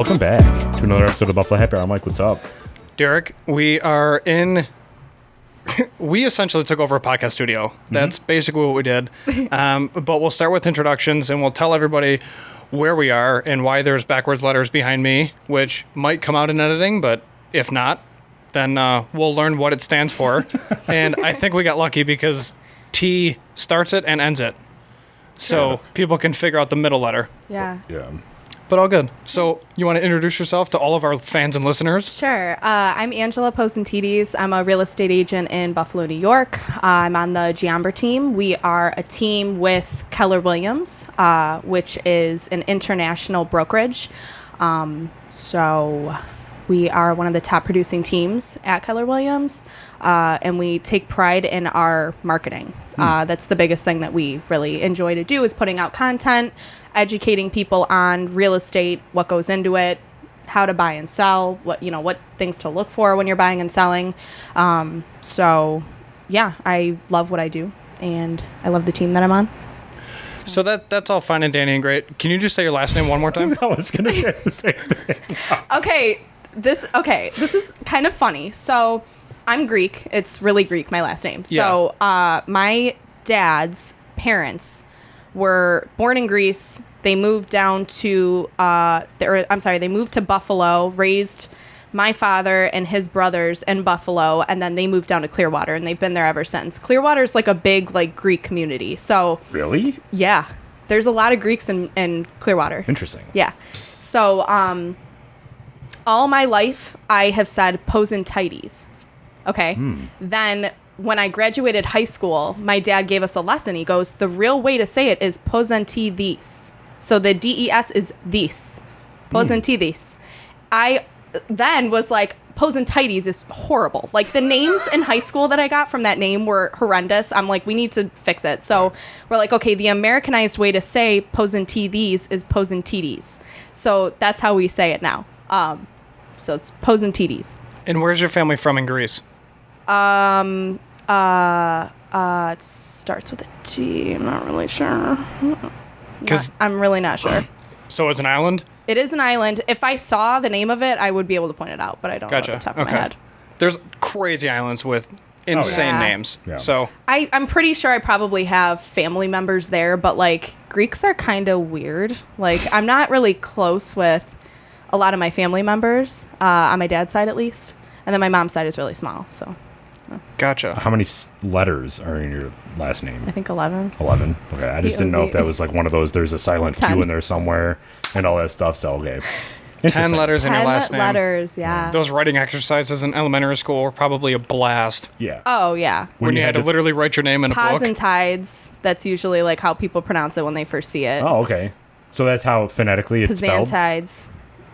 Welcome back to another episode of Buffalo Happy Hour. Mike, what's up? Derek, we essentially took over a podcast studio. That's basically what we did. But we'll start with introductions, and we'll tell everybody where we are and why there's backwards letters behind me, which might come out in editing, but if not, then we'll learn what it stands for. And I think we got lucky because T starts it and ends it. So people can figure out the middle letter. Yeah. But all good. So you want to introduce yourself to all of our fans and listeners? Sure. I'm Angela Pozantides. I'm a real estate agent in Buffalo, New York. I'm on the Giambra team. We are a team with Keller Williams, which is an international brokerage. So we are one of the top producing teams at Keller Williams, and we take pride in our marketing. That's the biggest thing that we really enjoy to do is putting out content, educating people on real estate, what goes into it, how to buy and sell, what things to look for when you're buying and selling. So yeah, I love what I do, and I love the team that I'm on. So that's all fine and dandy and great. Can you just say your last name one more time? I was going to say the same thing. Okay, this is kind of funny. So I'm Greek. It's really Greek, my last name. So my dad's parents were born in Greece. They moved down to they moved to Buffalo, raised my father and his brothers in Buffalo, and then they moved down to Clearwater, and they've been there ever since. Clearwater is like a big Greek community. So Really? yeah, there's a lot of Greeks in Clearwater. Interesting. Yeah. So all my life I have said Pozantides. Okay. Then when I graduated high school, my dad gave us a lesson. He goes, the real way to say it is Pozantides. So the DES is this. Pozantides. I then was like, Pozantides is horrible. Like, the names in high school that I got from that name were horrendous. I'm like, we need to fix it. So we're like, okay, the Americanized way to say Pozantides is Pozantides. So that's how we say it now. So it's Pozantides. And where's your family from in Greece? It starts with a T. I'm not really sure. I'm really not sure. So it's an island? It is an island. If I saw the name of it, I would be able to point it out, but I don't know off the top of my head. There's crazy islands with insane names. Yeah. So I'm pretty sure I probably have family members there, but Greeks are kind of weird. I'm not really close with a lot of my family members, on my dad's side at least. And then my mom's side is really small, so. Gotcha. How many letters are in your last name? I think 11. 11. Okay, I just didn't know if that was one of those, there's a silent 10. Q in there somewhere and all that stuff, so okay. 10 Interesting. letters in your 10 last name. letters, yeah. Those writing exercises in elementary school were probably a blast. Yeah. Oh, yeah. When you had to literally write your name in a book. Pozantides, that's usually how people pronounce it when they first see it. Oh, okay. So that's how phonetically it's spelled? Pozantides.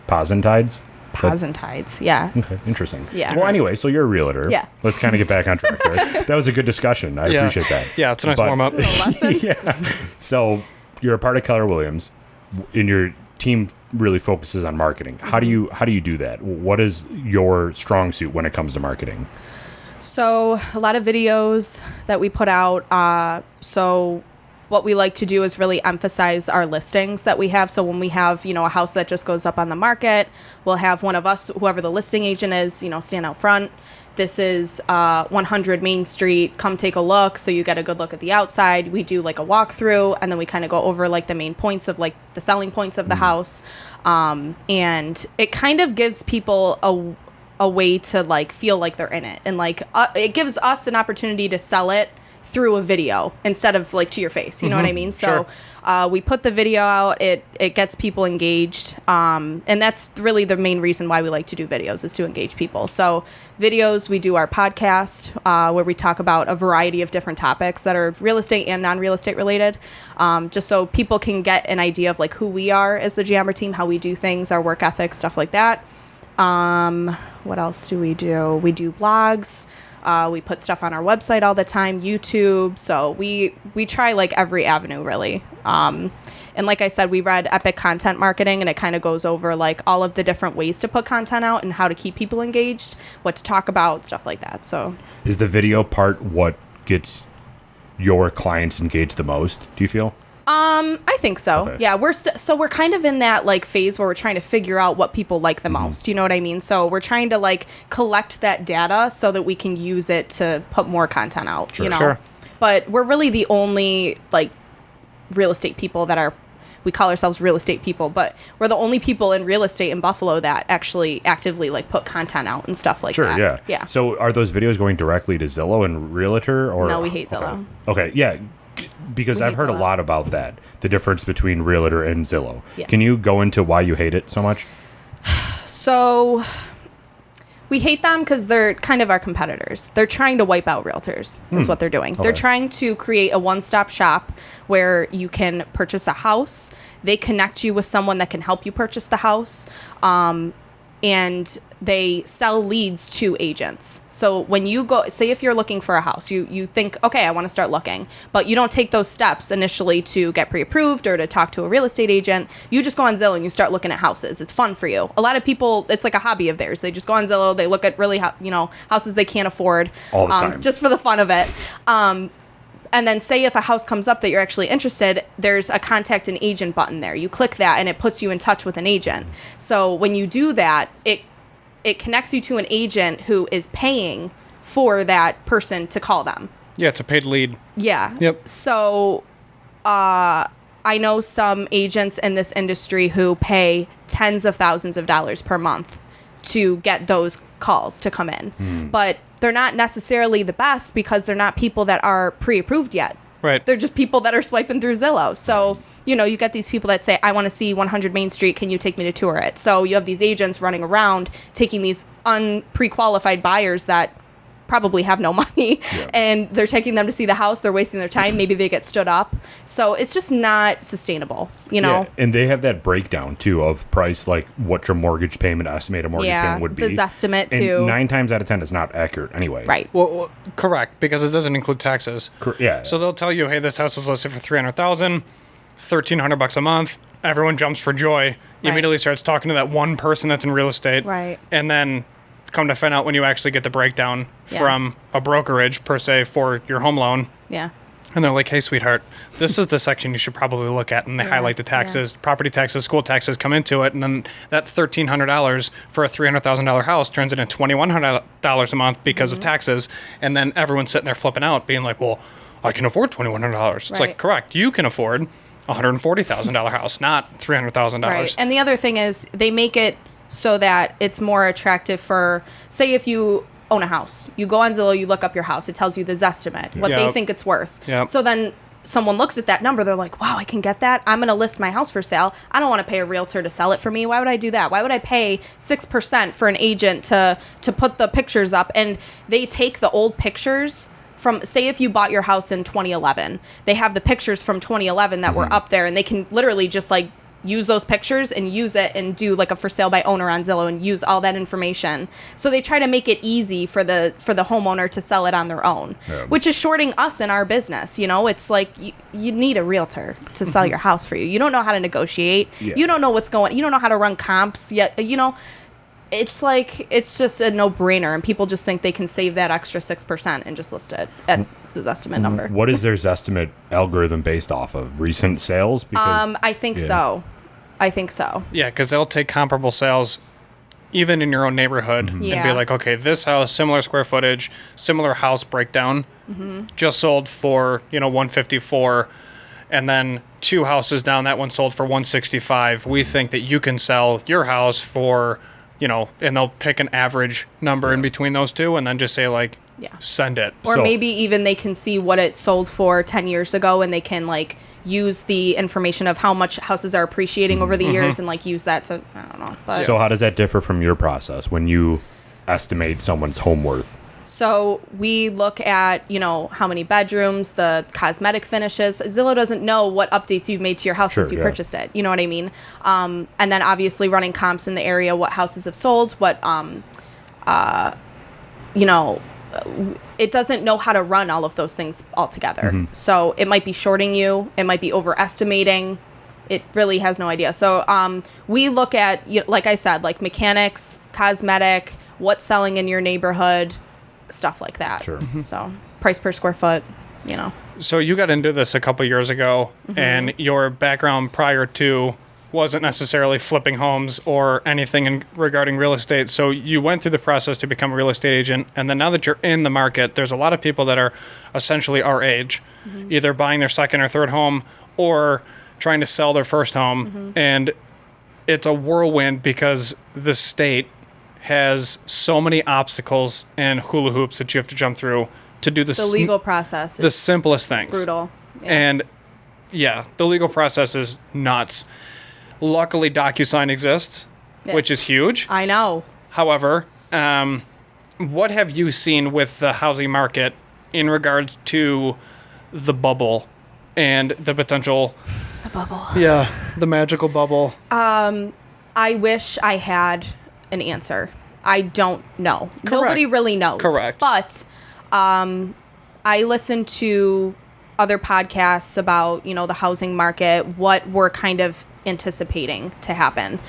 Pozantides? Pozantides, yeah. Okay, interesting. Yeah. Well, anyway, so you're a realtor. Yeah. Let's kind of get back on track there. That was a good discussion. I appreciate that. Yeah, it's a nice warm-up. Yeah. So you're a part of Keller Williams, and your team really focuses on marketing. How do you do that? What is your strong suit when it comes to marketing? So a lot of videos that we put out. So what we like to do is really emphasize our listings that we have. So when we have, a house that just goes up on the market, we'll have one of us, whoever the listing agent is, stand out front. This is 100 Main Street. Come take a look. So you get a good look at the outside. We do a walkthrough, and then we kind of go over the main points of the selling points of the house. And it kind of gives people a way to feel like they're in it. And it gives us an opportunity to sell it through a video instead of to your face, you know what I mean? So we put the video out, it gets people engaged, and that's really the main reason why we like to do videos, is to engage people. So videos, we do our podcast, where we talk about a variety of different topics that are real estate and non-real estate related, just so people can get an idea of who we are as the Giambra team, how we do things, our work ethic, stuff like that. What else do? We do blogs. We put stuff on our website all the time, YouTube. So we try every avenue, really. And like I said, we read Epic Content Marketing, and it kind of goes over all of the different ways to put content out and how to keep people engaged, what to talk about, stuff like that. So is the video part what gets your clients engaged the most, do you feel? I think so. Okay. Yeah, we're kind of in that like phase where we're trying to figure out what people like the most. You know what I mean? So we're trying to like collect that data so that we can use it to put more content out. You know, Sure. but we're really the only like real estate people that are. We call ourselves real estate people, but we're the only people in real estate in Buffalo that actually actively like put content out and stuff like that. Sure, yeah. Yeah. So are those videos going directly to Zillow and Realtor, or No, we hate Zillow. Okay, yeah, because We I've hate heard a Zillow. lot about that, the difference between Realtor and Zillow. Yeah. Can you go into why you hate it so much? So we hate them because they're kind of our competitors. They're trying to wipe out realtors, is what they're doing. They're Okay. trying to create a one-stop shop where you can purchase a house. They connect you with someone that can help you purchase the house. And they sell leads to agents. So when you go, say if you're looking for a house, you think, okay, I want to start looking, but you don't take those steps initially to get pre-approved or to talk to a real estate agent. You just go on Zillow and you start looking at houses. It's fun for you. A lot of people, it's like a hobby of theirs. They just go on Zillow, they look at really, houses they can't afford. All the time. Just for the fun of it. And then say if a house comes up that you're actually interested, there's a contact an agent button there. You click that and it puts you in touch with an agent. So when you do that, it connects you to an agent who is paying for that person to call them. Yeah, it's a paid lead. Yeah. Yep. So I know some agents in this industry who pay tens of thousands of dollars per month to get those calls to come in. But they're not necessarily the best because they're not people that are pre-approved yet. Right. They're just people that are swiping through Zillow. So, you get these people that say, I want to see 100 Main Street. Can you take me to tour it? So you have these agents running around taking these pre-qualified buyers that probably have no money and they're taking them to see the house. They're wasting their time. Maybe they get stood up. So it's just not sustainable, Yeah, and they have that breakdown too of price, like what your mortgage payment, estimated mortgage payment would be. the Zestimate And too. 9 times out of 10, it's not accurate anyway. Right. Well, correct, because it doesn't include taxes. Yeah. So they'll tell you, hey, this house is listed for $300,000, $1,300 a month. Everyone jumps for joy. Immediately starts talking to that one person that's in real estate. Right. And then come to find out when you actually get the breakdown from a brokerage per se for your home loan. Yeah. And they're like, hey, sweetheart, this is the section you should probably look at. And they highlight the taxes, property taxes, school taxes come into it. And then that $1,300 for a $300,000 house turns into $2,100 a month because of taxes. And then everyone's sitting there flipping out, being like, well, I can afford $2,100. It's like, Right. correct. You can afford a $140,000 house, not $300,000. Right. And the other thing is they make it so that it's more attractive for, say if you own a house, you go on Zillow, you look up your house, it tells you the Zestimate, what they Yep. think it's worth. Yep. So then someone looks at that number, they're like, wow, I can get that. I'm going to list my house for sale. I don't want to pay a realtor to sell it for me. Why would I do that? Why would I pay 6% for an agent to put the pictures up? And they take the old pictures from, say if you bought your house in 2011, they have the pictures from 2011 that were up there and they can literally just like use those pictures and use it and do like a for sale by owner on Zillow and use all that information. So they try to make it easy for the homeowner to sell it on their own, which is shorting us in our business. It's like you need a realtor to sell your house for you. You don't know how to negotiate. Yeah. You don't know what's going, you don't know how to run comps yet. It's like, it's just a no brainer and people just think they can save that extra 6% and just list it at the Zestimate number. What is their Zestimate algorithm based off of? Recent sales? Because, I think so. I think so. Yeah, because they'll take comparable sales even in your own neighborhood and be Yeah. like, okay, this house, similar square footage, similar house breakdown, just sold for, 154, and then 2 houses down, that one sold for 165. We think that you can sell your house for, and they'll pick an average number in between those two and then just say like, send it. Or So- maybe even they can see what it sold for 10 years ago and they can like use the information of how much houses are appreciating over the years and like use that to, I don't know. But So how does that differ from your process when you estimate someone's home worth? so we look at, how many bedrooms, the cosmetic finishes. Zillow doesn't know what updates you've made to your house since you purchased it. You know what I mean? And then obviously running comps in the area, what houses have sold, what, it doesn't know how to run all of those things all together. So it might be shorting you. It might be overestimating. It really has no idea. So we look at, like I said, like mechanics, cosmetic, what's selling in your neighborhood, stuff like that. Sure. So price per square foot, So you got into this a couple years ago, and your background prior to wasn't necessarily flipping homes or anything regarding real estate. So you went through the process to become a real estate agent, and then now that you're in the market, there's a lot of people that are essentially our age, either buying their second or third home or trying to sell their first home, and it's a whirlwind because the state has so many obstacles and hula hoops that you have to jump through to do The legal process the is simplest things. brutal. Yeah. And yeah, the legal process is nuts. Luckily, DocuSign exists, Yeah. which is huge. I know. However, what have you seen with the housing market in regards to the bubble and the potential? The bubble. Yeah, the magical bubble. I wish I had an answer. I don't know. Correct. Nobody really knows. Correct. But I listen to other podcasts about, the housing market, what we're kind of anticipating to happen.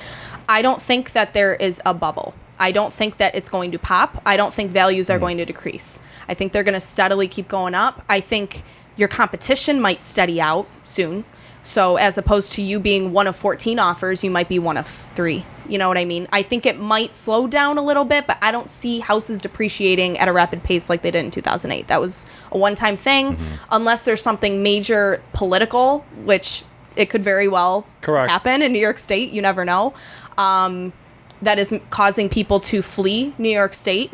I don't think that there is a bubble. I don't think that it's going to pop. I don't think values are going to decrease. I think they're going to steadily keep going up. I think your competition might steady out soon. So as opposed to you being one of 14 offers, you might be one of 3. You know what I mean? I think it might slow down a little bit, but I don't see houses depreciating at a rapid pace like they did in 2008. That was a one-time thing, unless there's something major political, which it could very well happen in New York State. You never know. That is causing people to flee New York State.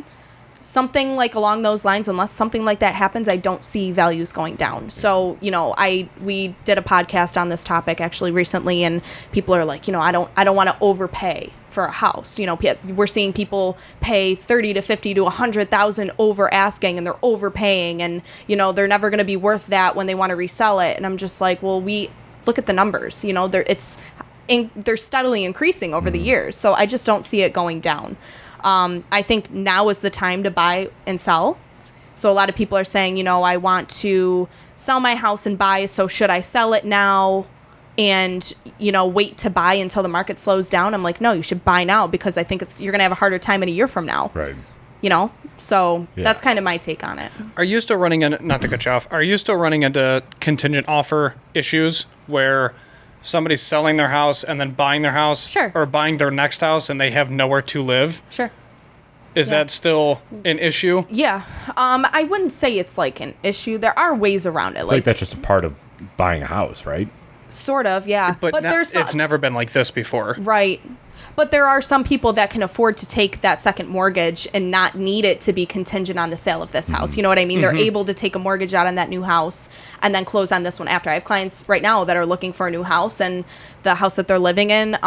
Something like along those lines, unless something like that happens, I don't see values going down. So, we did a podcast on this topic actually recently, and people are like, I don't want to overpay for a house. We're seeing people pay 30 to 50 to 100,000 over asking, and they're overpaying, and they're never going to be worth that when they want to resell it. And I'm just like, well, we look at the numbers. They're steadily increasing over the years, so I just don't see it going down. I think now is the time to buy and sell. So a lot of people are saying, I want to sell my house and buy. So should I sell it now and, wait to buy until the market slows down? I'm like, no, you should buy now, because I think you're going to have a harder time in a year from now. Right. So that's kind of my take on it. Are you still running into, not to cut you off, are you still running into contingent offer issues where somebody's selling their house and then buying their house? Sure. Or buying their next house and they have nowhere to live? Sure. Is that still an issue? Yeah. I wouldn't say it's like an issue. There are ways around it. I think that's just a part of buying a house, right? Sort of, yeah. But it's never been like this before. Right. But there are some people that can afford to take that second mortgage and not need it to be contingent on the sale of this house. You know what I mean? They're able to take a mortgage out on that new house and then close on this one after. I have clients right now that are looking for a new house, and the house that they're living in,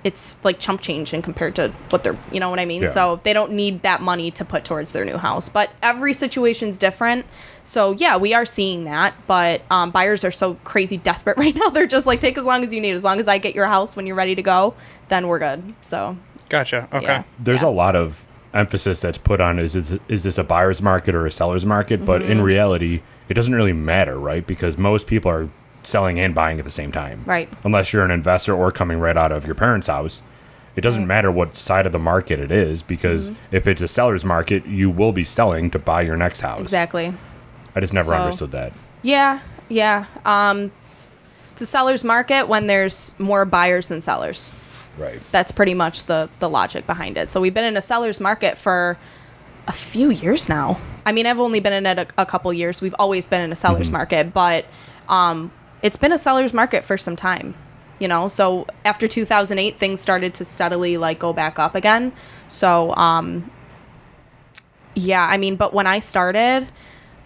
it's like chump change in compared to what they're, you know what I mean? Yeah. So they don't need that money to put towards their new house. But every situation's different. So yeah, we are seeing that. But buyers are so crazy desperate right now. They're just like, take as long as you need. As long as I get your house when you're ready to go, then we're good. So. Gotcha. Okay. Yeah. There's a lot of emphasis that's put on is this a buyer's market or a seller's market? But in reality, it doesn't really matter, right? Because most people are selling and buying at the same time. Right. Unless you're an investor or coming right out of your parents' house. It doesn't matter what side of the market it is, because if it's a seller's market, you will be selling to buy your next house. Exactly. I just never understood that. Yeah. It's a seller's market when there's more buyers than sellers. Right. That's pretty much the logic behind it. So we've been in a seller's market for a few years now. I mean, I've only been in it a couple years. We've always been in a seller's market, but it's been a seller's market for some time, So after 2008, things started to steadily go back up again. So, but when I started,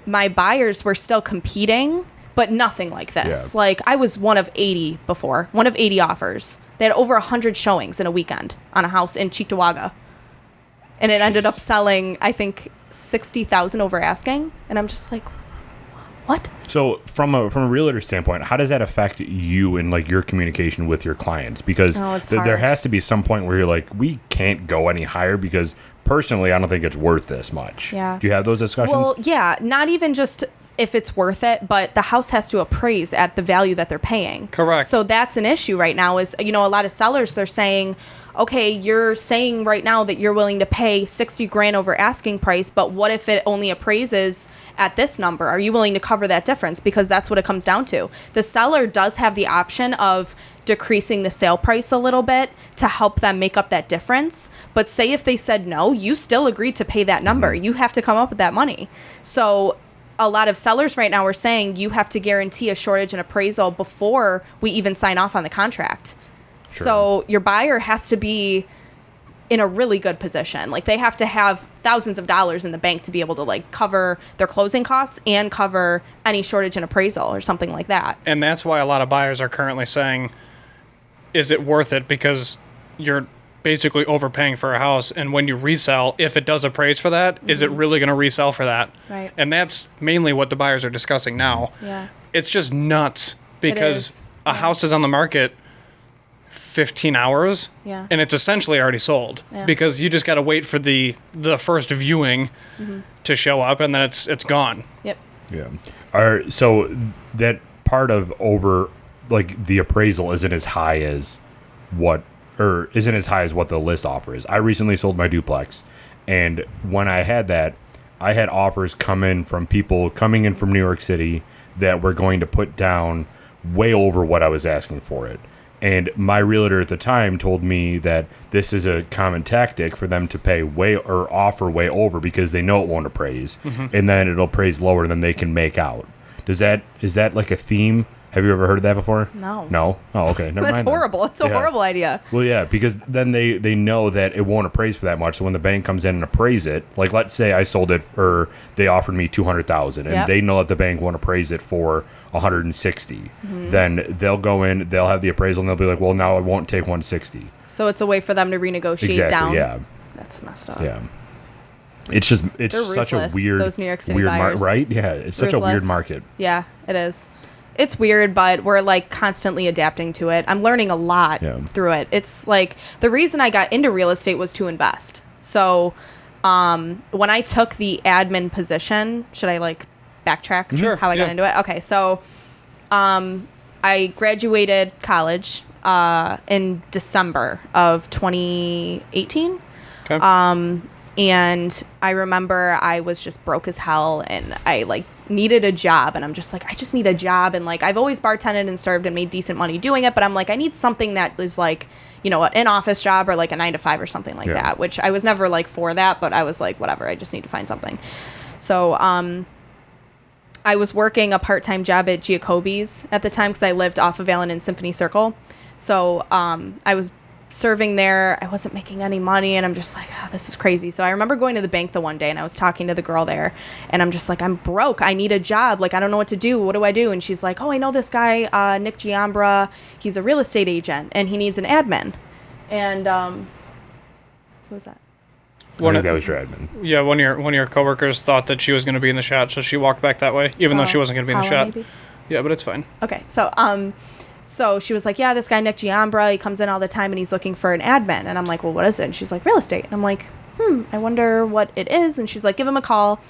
my buyers were still competing, but nothing like this. Yeah. I was one of 80 before, one of 80 offers. They had over 100 showings in a weekend on a house in Cheektowaga. And it ended up selling, I think, 60,000 over asking. And I'm just like, what? So from a realtor standpoint, how does that affect you and your communication with your clients? Because there has to be some point where you're like, we can't go any higher, because personally, I don't think it's worth this much. Yeah. Do you have those discussions? Well, yeah, not even just if it's worth it, but the house has to appraise at the value that they're paying. Correct. So that's an issue right now is, a lot of sellers, they're saying, okay, you're saying right now that you're willing to pay 60 grand over asking price, but what if it only appraises at this number. Are you willing to cover that difference? Because that's what it comes down to. The seller does have the option of decreasing the sale price a little bit to help them make up that difference. But say if they said no, you still agreed to pay that number. You have to come up with that money. So a lot of sellers right now are saying you have to guarantee a shortage and appraisal before we even sign off on the contract. Sure. So your buyer has to be in a really good position. Like they have to have thousands of dollars in the bank to be able to like cover their closing costs and cover any shortage and appraisal or something like that. And that's why a lot of buyers are currently saying, is it worth it? Because you're basically overpaying for a house. And when you resell, if it does appraise for that, is it really going to resell for that? Right. And that's mainly what the buyers are discussing now. Yeah. It's just nuts because a house is on the market 15 hours and it's essentially already sold because you just got to wait for the first viewing to show up and then it's gone. Yep. Yeah. So that part of like the appraisal isn't as high as what the list offer is. I recently sold my duplex, and when I had that, I had offers come in from people coming in from New York City that were going to put down way over what I was asking for it. And my realtor at the time told me that this is a common tactic for them to pay offer way over because they know it won't appraise, and then it'll appraise lower than they can make out. Is that like a theme? Have you ever heard of that before? No. No? Oh, okay. Never mind. That's horrible. It's a horrible idea. Well, yeah, because then they know that it won't appraise for that much. So when the bank comes in and appraise it, like let's say I sold it or they offered me $200,000 and they know that the bank won't appraise it for $160. Then they'll go in, they'll have the appraisal, and they'll be like, well, now I won't take $160. So it's a way for them to renegotiate down. Yeah. That's messed up. Yeah. It's such a weird, those New York City buyers. right? Yeah, it's such a weird market. Yeah, it is. It's weird, but we're like constantly adapting to it. I'm learning a lot through it. It's like the reason I got into real estate was to invest. So when I took the admin position, should I like backtrack how I got into it? Okay, so I graduated college in December of 2018. Okay. And I remember I was just broke as hell and I like needed a job, and I'm just like, I just need a job. And like, I've always bartended and served and made decent money doing it, but I'm like, I need something that is like, you know, an office job or like a 9 to 5 or something like that, which I was never like for that, but I was like, whatever, I just need to find something. So, I was working a part-time job at Giacobbe's at the time because I lived off of Allen and Symphony Circle. So, I was serving there. I wasn't making any money, and I'm just like, oh, this is crazy. So I remember going to the bank the one day, and I was talking to the girl there, and I'm just like, I'm broke. I need a job. Like, I don't know what to do. What do I do? And she's like, oh, I know this guy, Nick Giambra. He's a real estate agent, and he needs an admin. And who was that? I think that was your admin. Yeah, one of your coworkers thought that she was going to be in the shot, so she walked back that way, even though she wasn't going to be in the shot. Maybe? Yeah, but it's fine. Okay, so she was like, yeah, this guy, Nick Giambra, he comes in all the time and he's looking for an admin. And I'm like, well, what is it? And she's like, real estate. And I'm like, I wonder what it is. And she's like, give him a call.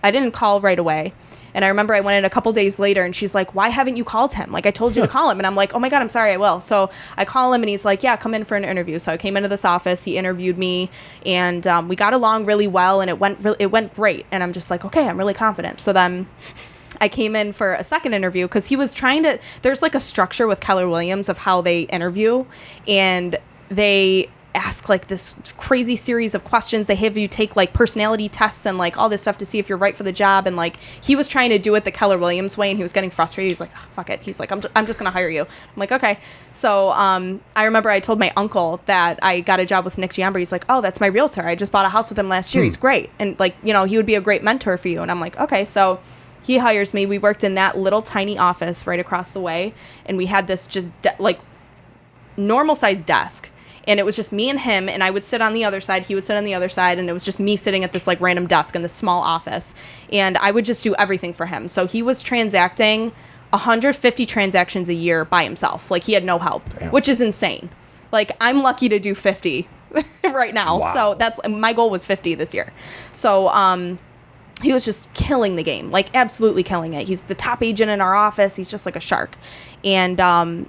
I didn't call right away. And I remember I went in a couple days later and she's like, why haven't you called him? Like, I told you to call him. And I'm like, oh my God, I'm sorry, I will. So I call him and he's like, yeah, come in for an interview. So I came into this office, he interviewed me, and we got along really well, and it went great. And I'm just like, okay, I'm really confident. So then I came in for a second interview because he was trying to, there's like a structure with Keller Williams of how they interview, and they ask like this crazy series of questions. They have you take like personality tests and like all this stuff to see if you're right for the job. And like, he was trying to do it the Keller Williams way, and he was getting frustrated. He's like, oh, fuck it. He's like, I'm just going to hire you. I'm like, okay. So I remember I told my uncle that I got a job with Nick Giambra. He's like, oh, that's my realtor. I just bought a house with him last year. He's great. And like, you know, he would be a great mentor for you. And I'm like, okay. So he hires me. We worked in that little tiny office right across the way, and we had this just like normal sized desk, and it was just me and him, and I would sit on the other side, he would sit on the other side, and it was just me sitting at this like random desk in this small office, and I would just do everything for him. So he was transacting 150 transactions a year by himself. Like, he had no help. Damn. Which is insane. Like, I'm lucky to do 50 right now. Wow. So that's, my goal was 50 this year. So he was just killing the game, like absolutely killing it. He's the top agent in our office. He's just like a shark. And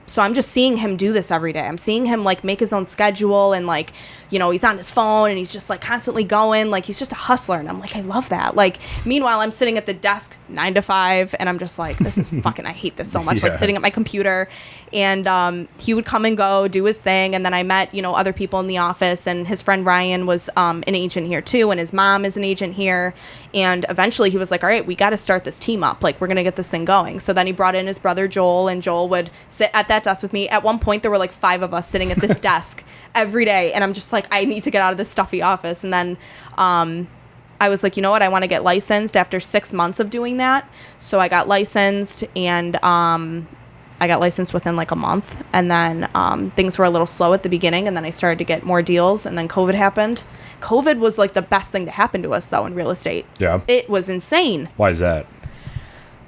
so I'm just seeing him do this every day. I'm seeing him like make his own schedule and like, you know, he's on his phone and he's just like constantly going, like he's just a hustler. And I'm like, I love that. Like, meanwhile, I'm sitting at the desk 9 to 5 and I'm just like, this is fucking, I hate this so much. Like sitting at my computer, and he would come and go, do his thing. And then I met, you know, other people in the office, and his friend Ryan was an agent here too. And his mom is an agent here. And eventually he was like, all right, we got to start this team up. Like, we're going to get this thing going. So then he brought in his brother Joel, and Joel would sit at that desk with me. At one point, there were like 5 of us sitting at this desk every day. And I'm just like, I need to get out of this stuffy office. And then I was like, you know what? I want to get licensed after 6 months of doing that. So I got licensed, and I got licensed within like a month. And then things were a little slow at the beginning. And then I started to get more deals. And then COVID happened. COVID was like the best thing to happen to us, though, in real estate. Yeah. It was insane. Why is that?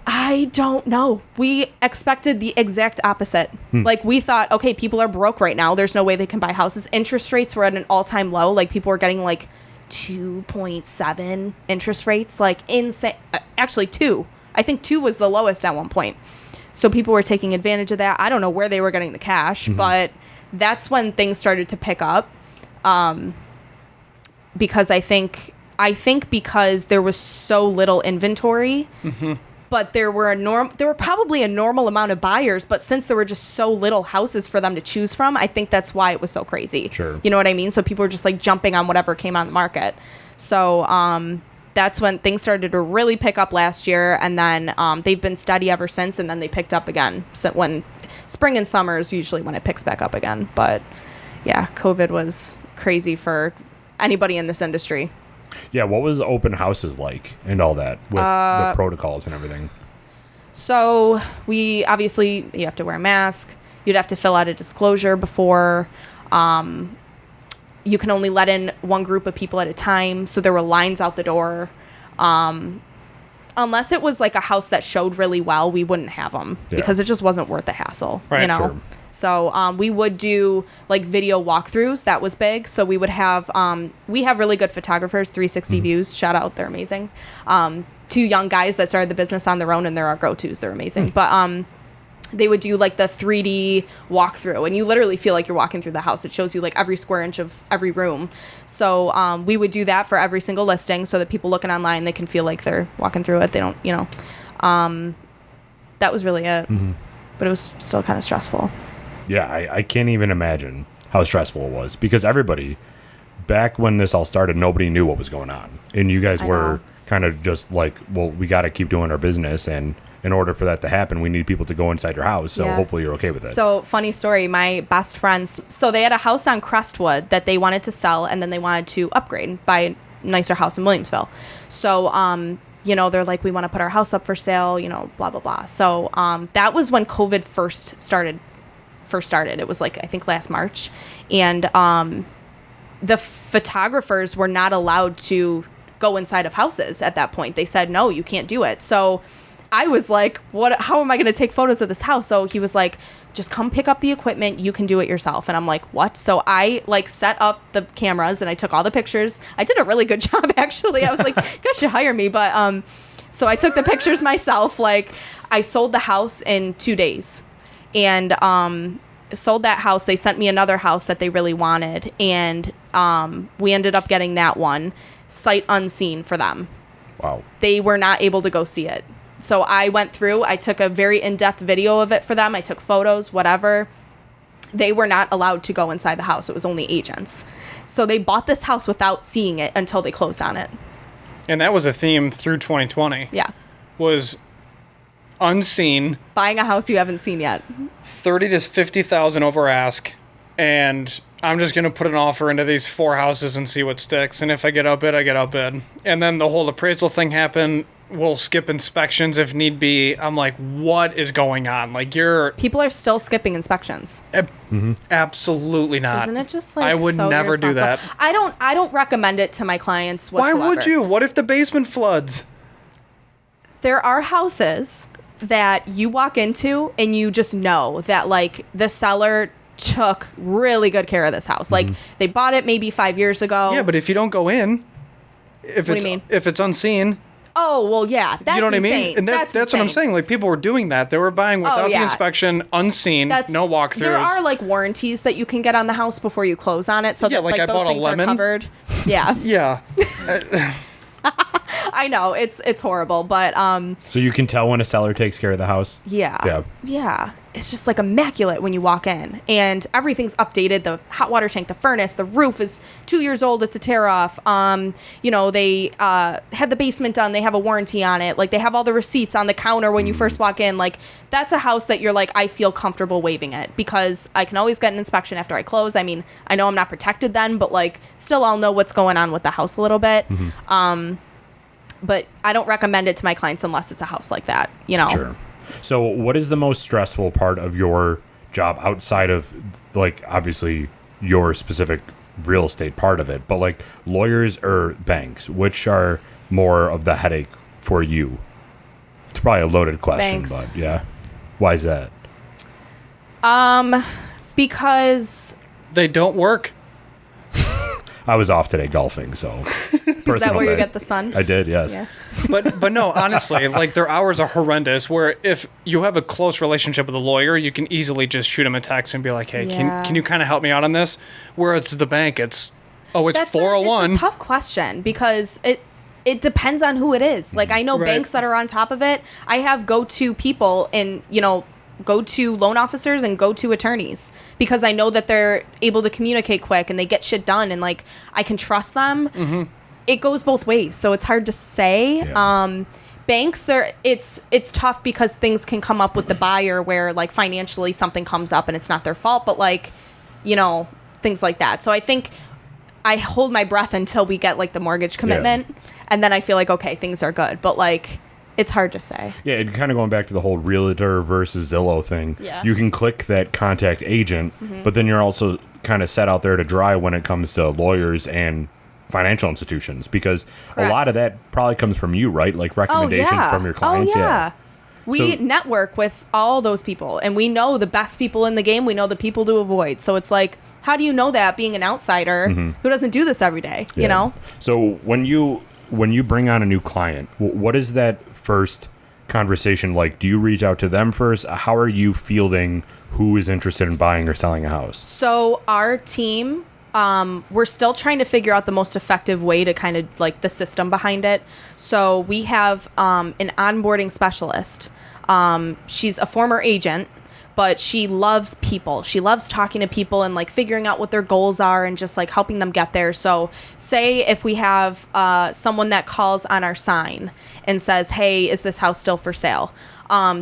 I don't know. We expected the exact opposite. Like, we thought, okay, people are broke right now. There's no way they can buy houses. Interest rates were at an all-time low. Like, people were getting like 2.7 interest rates. Like, insane. Actually, 2. I think 2 was the lowest at one point. So people were taking advantage of that. I don't know where they were getting the cash, but that's when things started to pick up. Because I think because there was so little inventory, but there were probably a normal amount of buyers, but since there were just so little houses for them to choose from, I think that's why it was so crazy. Sure. You know what I mean? So people were just like jumping on whatever came on the market. So that's when things started to really pick up last year, and then they've been steady ever since, and then they picked up again. So when spring and summer is usually when it picks back up again. But yeah, COVID was crazy for anybody in this industry. Yeah, what was open houses like and all that with the protocols and everything? So we obviously, you have to wear a mask. You'd have to fill out a disclosure before. You can only let in one group of people at a time. So there were lines out the door. Unless it was like a house that showed really well, we wouldn't have them because it just wasn't worth the hassle, right, you know? Sure. So we would do like video walkthroughs. That was big. So we would have, we have really good photographers, 360 views. Shout out. They're amazing. 2 young guys that started the business on their own, and they're our go-tos. They're amazing. But they would do like the 3D walkthrough, and you literally feel like you're walking through the house. It shows you like every square inch of every room. So we would do that for every single listing so that people looking online, they can feel like they're walking through it. They don't, you know, that was really it. But it was still kind of stressful. Yeah, I can't even imagine how stressful it was, because everybody, back when this all started, nobody knew what was going on. And you guys were kind of just like, well, we got to keep doing our business, and in order for that to happen, we need people to go inside your house. So hopefully you're okay with it. So funny story, my best friends, so they had a house on Crestwood that they wanted to sell, and then they wanted to upgrade, buy a nicer house in Williamsville. So, you know, they're like, we want to put our house up for sale, you know, blah, blah, blah. So that was when COVID first started. It was like, I think last March. And the photographers were not allowed to go inside of houses at that point. They said, no, you can't do it. So I was like, how am I going to take photos of this house? So he was like, just come pick up the equipment. You can do it yourself. And I'm like, what? So I like set up the cameras and I took all the pictures. I did a really good job, actually. I was like, you guys should hire me. But so I took the pictures myself. Like, I sold the house in 2 days. And sold that house. They sent me another house that they really wanted, and we ended up getting that one sight unseen for them. Wow. They were not able to go see it. So I went through, I took a very in-depth video of it for them. I took photos, whatever. They were not allowed to go inside the house. It was only agents. So they bought this house without seeing it until they closed on it. And that was a theme through 2020. Yeah. Was unseen, buying a house you haven't seen yet, 30 to 50,000 over ask, and I'm just gonna put an offer into these 4 houses and see what sticks. And if I get outbid, I get outbid. And then the whole appraisal thing happened. We'll skip inspections if need be. I'm like, what is going on? Like, people are still skipping inspections. Absolutely not. Isn't it just like, I would never do that. I don't recommend it to my clients whatsoever. Why would you? What if the basement floods? There are houses that you walk into and you just know that like the seller took really good care of this house. Like they bought it maybe 5 years ago. Yeah, but if you don't go in, what do you mean? If it's unseen. Oh, well, yeah. That's you know what insane. I mean? And that's what I'm saying. Like, people were doing that. They were buying without the inspection, unseen, no walkthroughs. There are, like, warranties that you can get on the house before you close on it. So that, like, I those bought things a lemon. are covered. Yeah. Yeah. I know. It's horrible, but... So you can tell when a seller takes care of the house? Yeah. It's just like immaculate when you walk in, and everything's updated. The hot water tank, the furnace, the roof is 2 years old. It's a tear off. They had the basement done. They have a warranty on it. Like, they have all the receipts on the counter when you first walk in. Like, that's a house that you're like, I feel comfortable waiving it because I can always get an inspection after I close. I mean, I know I'm not protected then, but like, still I'll know what's going on with the house a little bit. But I don't recommend it to my clients unless it's a house like that, Sure. So what is the most stressful part of your job outside of, like, obviously your specific real estate part of it, but like lawyers or banks, which are more of the headache for you? It's probably a loaded question, Banks. But yeah. Why is that? Because They don't work. I was off today golfing, so. is that where you get the sun? I did, yes. Yeah. But no, honestly, like, their hours are horrendous, where if you have a close relationship with a lawyer, you can easily just shoot him a text and be like, hey, can you kind of help me out on this? Whereas the bank, it's 401. It's a tough question because it depends on who it is. Like, I know banks that are on top of it. I have go-to people and, go-to loan officers and go-to attorneys because I know that they're able to communicate quick and they get shit done and, like, I can trust them. Mm-hmm. It goes both ways, so it's hard to say. Yeah. Banks, it's tough because things can come up with the buyer where, like, financially something comes up and it's not their fault, but, like, things like that. So I think I hold my breath until we get, like, the mortgage commitment, and then I feel like, okay, things are good. But, like, it's hard to say. Yeah, and kind of going back to the whole realtor versus Zillow thing, you can click that contact agent, but then you're also kind of set out there to dry when it comes to lawyers and financial institutions, because a lot of that probably comes from you, right? Like recommendations from your clients. We network with all those people, and we know the best people in the game. We know the people to avoid. So it's like, how do you know that being an outsider who doesn't do this every day, you know? So when you bring on a new client, what is that first conversation like? Do you reach out to them first? How are you fielding who is interested in buying or selling a house? So our team... we're still trying to figure out the most effective way to kind of like the system behind it. So we have an onboarding specialist. She's a former agent, but she loves people. She loves talking to people and like figuring out what their goals are and just like helping them get there. So say if we have someone that calls on our sign and says, hey, is this house still for sale?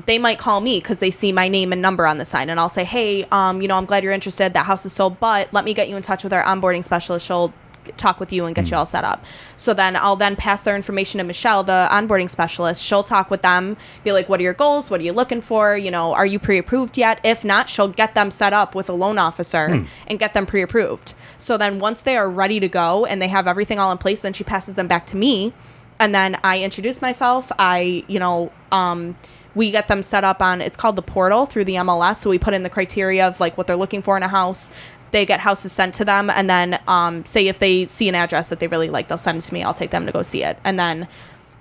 They might call me because they see my name and number on the sign, and I'll say, hey, I'm glad you're interested. That house is sold, but let me get you in touch with our onboarding specialist. She'll talk with you and get you all set up. So then I'll then pass their information to Michelle, the onboarding specialist. She'll talk with them, be like, what are your goals? What are you looking for? Are you pre-approved yet? If not, she'll get them set up with a loan officer and get them pre-approved. So then once they are ready to go and they have everything all in place, then she passes them back to me. And then I introduce myself. We get them set up on, it's called the portal through the MLS. So we put in the criteria of like what they're looking for in a house. They get houses sent to them. And then say if they see an address that they really like, they'll send it to me. I'll take them to go see it. And then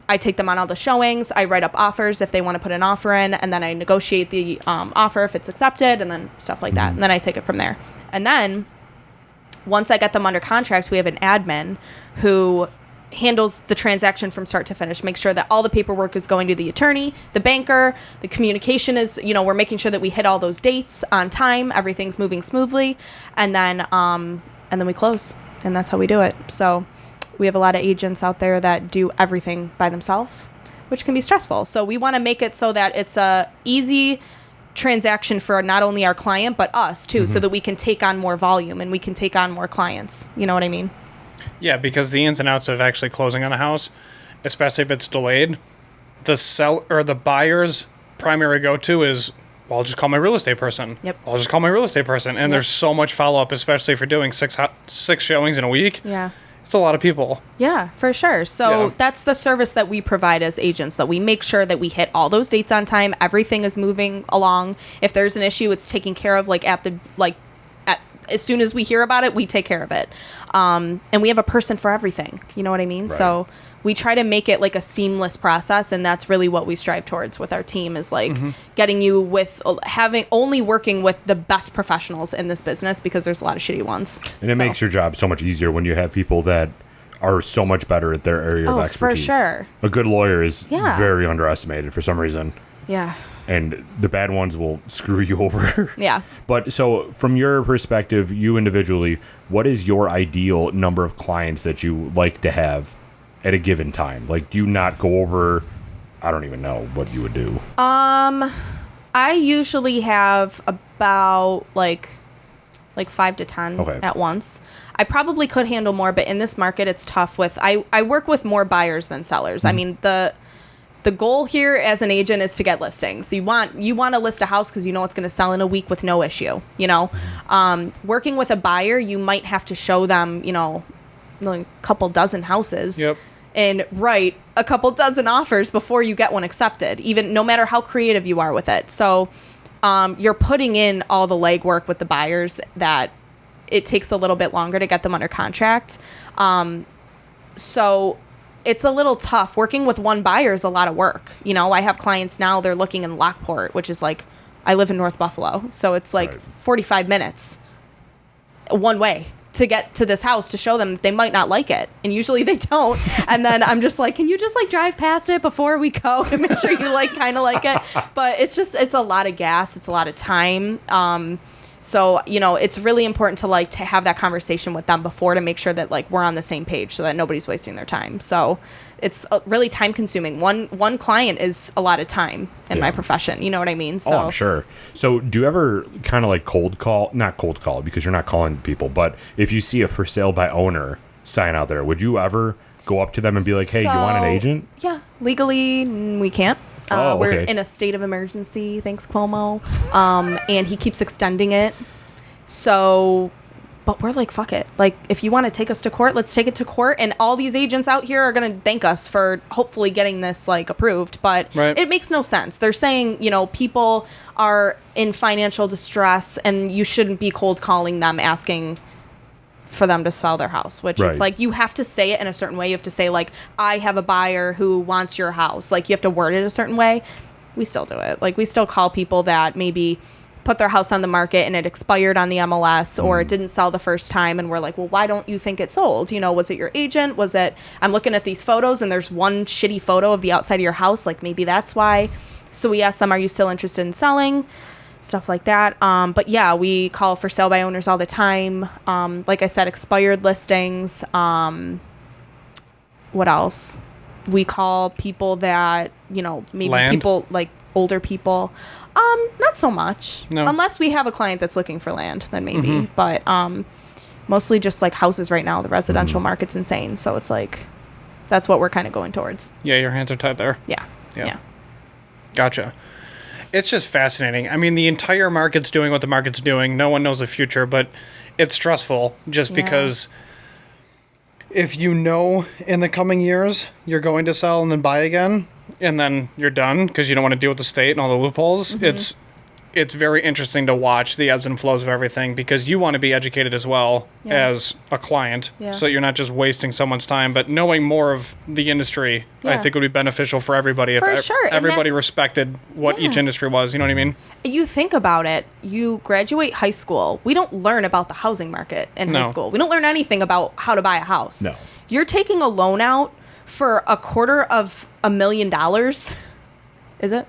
I take them on all the showings. I write up offers if they want to put an offer in. And then I negotiate the offer if it's accepted and then stuff like that. And then I take it from there. And then once I get them under contract, we have an admin who handles the transaction from start to finish, make sure that all the paperwork is going to the attorney, the banker, the communication is, we're making sure that we hit all those dates on time, everything's moving smoothly, and then we close, and that's how we do it. So we have a lot of agents out there that do everything by themselves, which can be stressful. So we want to make it so that it's a easy transaction for not only our client, but us too, so that we can take on more volume and we can take on more clients. You know what I mean? Yeah, because the ins and outs of actually closing on a house, especially if it's delayed, the buyer's primary go-to is, well, I'll just call my real estate person. Yep. I'll just call my real estate person. And there's so much follow-up, especially if you're doing six showings in a week. Yeah. It's a lot of people. Yeah, for sure. So that's the service that we provide as agents, that we make sure that we hit all those dates on time. Everything is moving along. If there's an issue, it's taken care of at as soon as we hear about it, we take care of it. And we have a person for everything. You know what I mean? Right. So we try to make it like a seamless process, and that's really what we strive towards with our team is like getting you with only working with the best professionals in this business, because there's a lot of shitty ones. And it makes your job so much easier when you have people that are so much better at their area of expertise. For sure. A good lawyer is very underestimated for some reason. Yeah. And the bad ones will screw you over. Yeah. But so from your perspective, you individually, what is your ideal number of clients that you like to have at a given time? Like, do you not go over, I don't even know what you would do. I usually have about like 5 to 10 at once. I probably could handle more, but in this market, it's tough with, I work with more buyers than sellers. I mean, the goal here as an agent is to get listings. You want to list a house because you know it's going to sell in a week with no issue, you know. Working with a buyer, you might have to show them, you know, a couple dozen houses. Yep. And write a couple dozen offers before you get one accepted, even no matter how creative you are with it. So you're putting in all the legwork with the buyers that it takes a little bit longer to get them under contract. So it's a little tough. Working with one buyer is a lot of work. You know, I have clients now, they're looking in Lockport, which is like, I live in North Buffalo. So it's like 45 minutes one way to get to this house to show them they might not like it. And usually they don't. And then I'm just like, can you just like drive past it before we go to make sure you like kind of like it? But it's a lot of gas. It's a lot of time. So, you know, it's really important to have that conversation with them before to make sure that like we're on the same page so that nobody's wasting their time. So it's really time consuming. One client is a lot of time in my profession. You know what I mean? So, I'm sure. So do you ever kind of like not cold call because you're not calling people, but if you see a for sale by owner sign out there, would you ever go up to them and be like, hey, you want an agent? Yeah. Legally, we can't. We're okay. in a state of emergency, thanks Cuomo. And he keeps extending it. So, but we're like, fuck it. Like, if you want to take us to court, let's take it to court. And all these agents out here are going to thank us for hopefully getting this like approved. But it makes no sense. They're saying, you know, people are in financial distress and you shouldn't be cold calling them asking for them to sell their house, which it's like you have to say it in a certain way. You have to say like, I have a buyer who wants your house. Like you have to word it a certain way. We still do it. Like we still call people that maybe put their house on the market and it expired on the MLS or it didn't sell the first time. And we're like, well, why don't you think it sold? You know, was it your agent? Was it, I'm looking at these photos and there's one shitty photo of the outside of your house. Like maybe that's why. So we ask them, are you still interested in selling? Stuff like that. But yeah, we call for sale by owners all the time. Like I said, expired listings. What else? We call people that, you know, maybe people like older people. Not so much. No. Unless we have a client that's looking for land, then maybe. But mostly just like houses right now. The residential market's insane. So it's like, that's what we're kind of going towards. Yeah, your hands are tied there. Yeah. Gotcha. It's just fascinating. I mean, the entire market's doing what the market's doing. No one knows the future, but it's stressful just because if you know in the coming years you're going to sell and then buy again and then you're done because you don't want to deal with the state and all the loopholes, it's very interesting to watch the ebbs and flows of everything because you want to be educated as well as a client so you're not just wasting someone's time, but knowing more of the industry I think would be beneficial for everybody if everybody respected what each industry was. You know what I mean? You think about it, you graduate high school. We don't learn about the housing market in high school. We don't learn anything about how to buy a house. No. You're taking a loan out for $250,000. Is it?